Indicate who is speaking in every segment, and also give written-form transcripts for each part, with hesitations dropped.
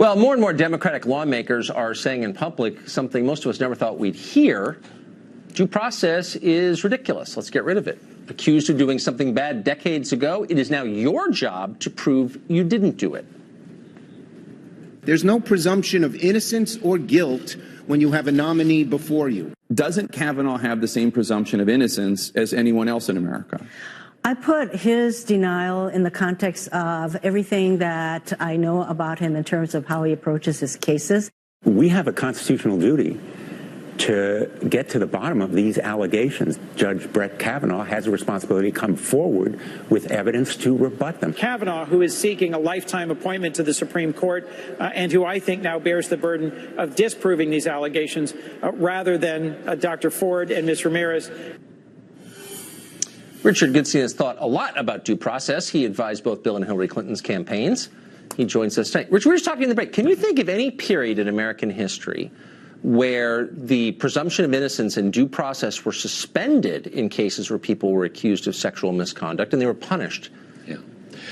Speaker 1: Well, more and more Democratic lawmakers are saying in public something most of us never thought we'd hear. Due process is ridiculous. Let's get rid of it. Accused of doing something bad decades ago, it is now your job to prove you didn't do it.
Speaker 2: There's no presumption of innocence or guilt when you have a nominee before you.
Speaker 3: Doesn't Kavanaugh have the same presumption of innocence as anyone else in America?
Speaker 4: I put his denial in the context of everything that I know about him in terms of how he approaches his cases.
Speaker 5: We have a constitutional duty to get to the bottom of these allegations. Judge Brett Kavanaugh has a responsibility to come forward with evidence to rebut them.
Speaker 6: Kavanaugh, who is seeking a lifetime appointment to the Supreme Court and who I think now bears the burden of disproving these allegations rather than Dr. Ford and Ms. Ramirez.
Speaker 1: Richard Goodstein has thought a lot about due process. He advised both Bill and Hillary Clinton's campaigns. He joins us tonight. Richard, we were just talking in the break. Can you think of any period in American history where the presumption of innocence and due process were suspended in cases where people were accused of sexual misconduct and they were punished?
Speaker 7: Yeah.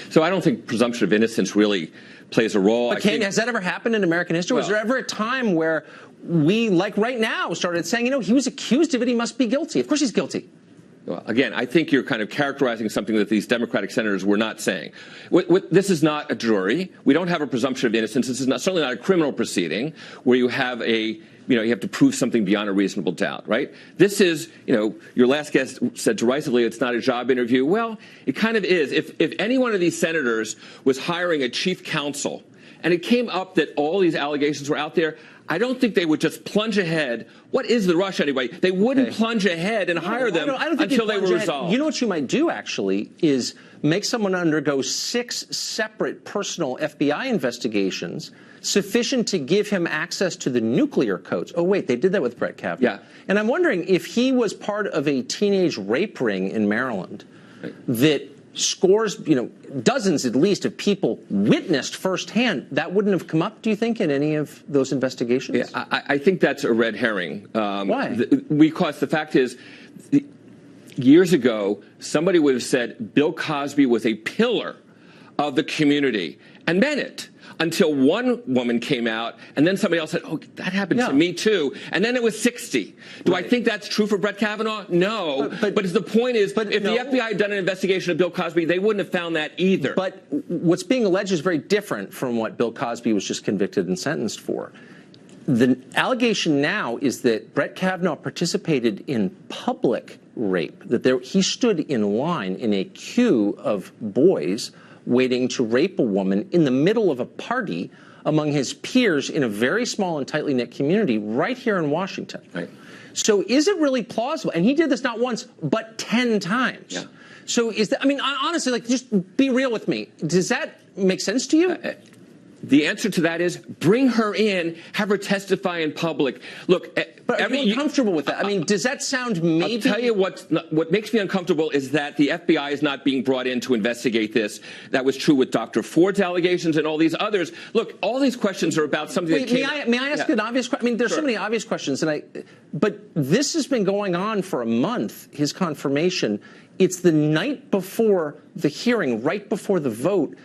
Speaker 7: So I don't think presumption of innocence really plays a role.
Speaker 1: But has that ever happened in American history? Was there ever a time where we, like right now, started saying, you know, he was accused of it, he must be guilty? Of course he's guilty.
Speaker 7: Well, again, I think you're kind of characterizing something that these Democratic senators were not saying. This is not a jury. We don't have a presumption of innocence. This is certainly not a criminal proceeding where you have you have to prove something beyond a reasonable doubt, right? This is, your last guest said derisively it's not a job interview. Well, it kind of is. If any one of these senators was hiring a chief counsel and it came up that all these allegations were out there, I don't think they would just plunge ahead. What is the rush anyway? They wouldn't plunge ahead and hire them until they were resolved.
Speaker 1: You know what you might do, actually, is make someone undergo 6 separate personal FBI investigations sufficient to give him access to the nuclear codes. Oh, wait, they did that with Brett Kavanaugh.
Speaker 7: Yeah.
Speaker 1: And I'm wondering if he was part of a teenage rape ring in Maryland that scores, dozens at least of people witnessed firsthand, that wouldn't have come up, do you think, in any of those investigations?
Speaker 7: Yeah, I think that's a red herring.
Speaker 1: Why?
Speaker 7: Because the fact is, years ago, somebody would have said Bill Cosby was a pillar of the community and meant it. Until one woman came out, and then somebody else said, oh, that happened to me too. And then it was 60. Do I think that's true for Brett Kavanaugh? No. But the point is, if the FBI had done an investigation of Bill Cosby, they wouldn't have found that either.
Speaker 1: But what's being alleged is very different from what Bill Cosby was just convicted and sentenced for. The allegation now is that Brett Kavanaugh participated in public rape, that he stood in line in a queue of boys waiting to rape a woman in the middle of a party among his peers in a very small and tightly knit community right here in Washington.
Speaker 7: Right.
Speaker 1: So is it really plausible? And he did this not once, but 10 times.
Speaker 7: Yeah.
Speaker 1: So is that, honestly, just be real with me. Does that make sense to you?
Speaker 7: The answer to that is bring her in, have her testify in public. Look,
Speaker 1: but are you uncomfortable with that? Does that sound maybe?
Speaker 7: I'll tell you what makes me uncomfortable is that the FBI is not being brought in to investigate this. That was true with Dr. Ford's allegations and all these others. Look, all these questions are about something that came.
Speaker 1: May I ask an obvious question? There's so many obvious questions, but this has been going on for a month, his confirmation. It's the night before the hearing, right before the vote.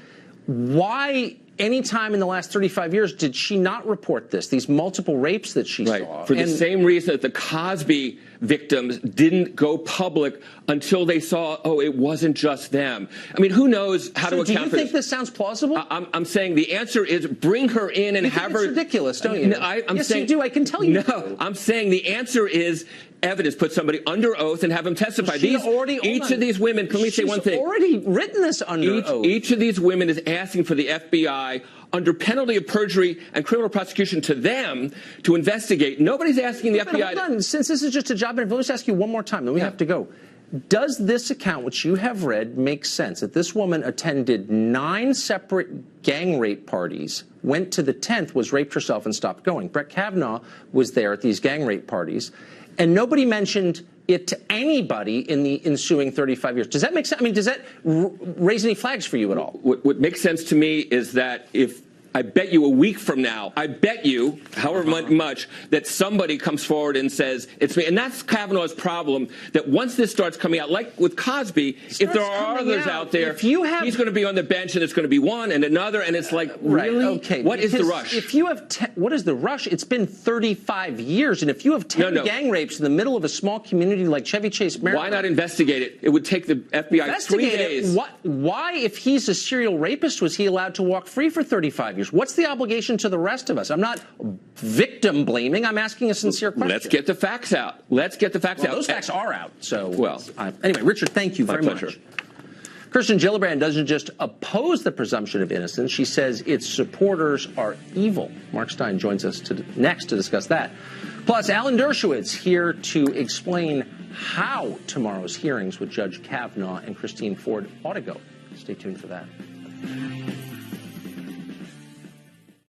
Speaker 1: Why? Any time in the last 35 years did she not report these multiple rapes that she saw?
Speaker 7: For the same reason that the Cosby victims didn't go public until they saw, oh, it wasn't just them. Who knows how to account for this?
Speaker 1: Do you think this sounds plausible?
Speaker 7: I'm saying the answer is bring her in and have her.
Speaker 1: It's ridiculous, don't you?
Speaker 7: Yes,
Speaker 1: you do. I can tell you.
Speaker 7: No, I'm saying the answer is evidence. Put somebody under oath and have them testify. Each of these women, let me say one thing.
Speaker 1: She's already written this under oath.
Speaker 7: Each of these women is asking for the FBI, under penalty of perjury and criminal prosecution to them, to investigate. Nobody's asking the FBI.
Speaker 1: Hold on. Since this is just a job interview, let me just ask you one more time, then we have to go. Does this account, which you have read, make sense? That this woman attended 9 separate gang rape parties, went to the 10th, was raped herself, and stopped going. Brett Kavanaugh was there at these gang rape parties, and nobody mentioned it to anybody in the ensuing 35 years. Does that make sense? Does that raise any flags for you at all?
Speaker 7: What makes sense to me is that if I bet you a week from now, I bet you, however much, that somebody comes forward and says, it's me. And that's Kavanaugh's problem, that once this starts coming out, like with Cosby, if there are others out there,
Speaker 1: if you have,
Speaker 7: he's going to be on the bench and it's going to be one and another, and it's like, really?
Speaker 1: Okay.
Speaker 7: What is the rush?
Speaker 1: If you have, what is the rush? It's been 35 years, and if you have 10 gang rapes in the middle of a small community like Chevy Chase, Maryland,
Speaker 7: why not investigate it? It would take the FBI 3 days.
Speaker 1: Why, if he's a serial rapist, was he allowed to walk free for 35 years? What's the obligation to the rest of us? I'm not victim blaming. I'm asking a sincere question.
Speaker 7: Let's get the facts out. Let's get the facts out.
Speaker 1: Those facts are out. So,
Speaker 7: anyway,
Speaker 1: Richard, thank you very much. Kirsten Gillibrand doesn't just oppose the presumption of innocence. She says its supporters are evil. Mark Stein joins us next to discuss that. Plus, Alan Dershowitz here to explain how tomorrow's hearings with Judge Kavanaugh and Christine Ford ought to go. Stay tuned for that.